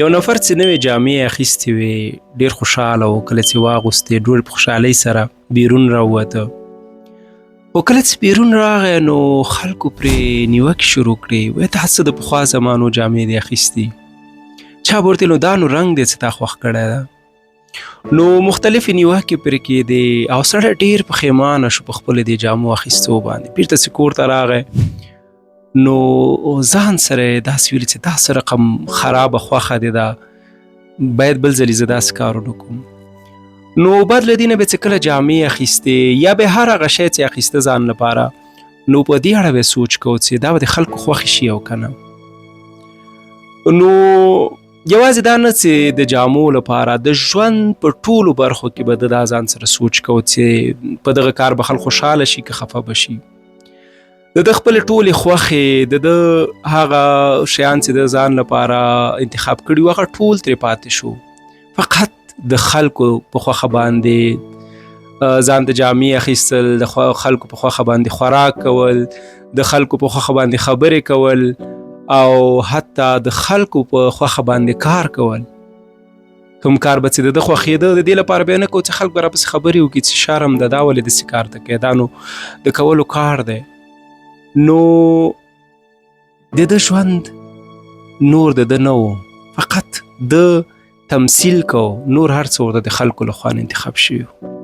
یو نفر چې نوې جامې اخیستې وې ډېر خوشحاله و. کله چې واغوستې ډېر په خوشحالۍ سره بیرون راووته. خو کله چې بیرون راغی نو خلکو پرې نیوکې شروع کړې. وایي ته څه د پخوا زمانو جامې دې اخیستې؟ چا به ورته ویل نو دا نو رنګ دی چې تا خوښ کړی ده. نو مختلفې نیوکې پرې کېدې او سړی ډېر پښیمانه شو په خپلو دې جامو اخیستو باندې. بیرته چې کور ته راغی نو ځان سره یې داسې ویلي چې دا څه رقم خرابه خوښه دی دا، باید بل ځلې زه داسې کار ونه کړم. نو بعد له دې نه به چې کله جامې اخیستې یا به هر هغه شی چې اخیسته ځان لپاره، نو په دې اړه به سوچ کو چې دا به د خلکو خوښې شي او که نه. نو یوازې دا نه چې د جامو لپاره، د ژوند په ټولو برخو کې به دا ځان سره سوچ کو چې په دغه کار به خلک خوشحاله شي که خفه به شي. د ده خپلې ټولې خوښې، د ده هغه شیان چې د ځان لپاره انتخاب کړي وو هغه ټول ترې پاتې شو. فقط د خلکو په خوښه باندې ځان ته جامې اخیستل، د خلکو په خوښه باندې خوراک کول، د خلکو په خوښه باندې خبرې کول او حتی د خلکو په خوښه باندې کار کول. کوم کار به چې د ده خوښېده د دې لپاره به یې نه کوو چې خلک به راپسې خبرې وکړي چې شرم ده دا ولې داسې کار ته کوې، دا نو د کولو کار دی. نو د ده ژوند نور د ده نه و، فقط د تمثیل کو، نور هر څه ورته د خلکو له خوا انتخاب شوي و.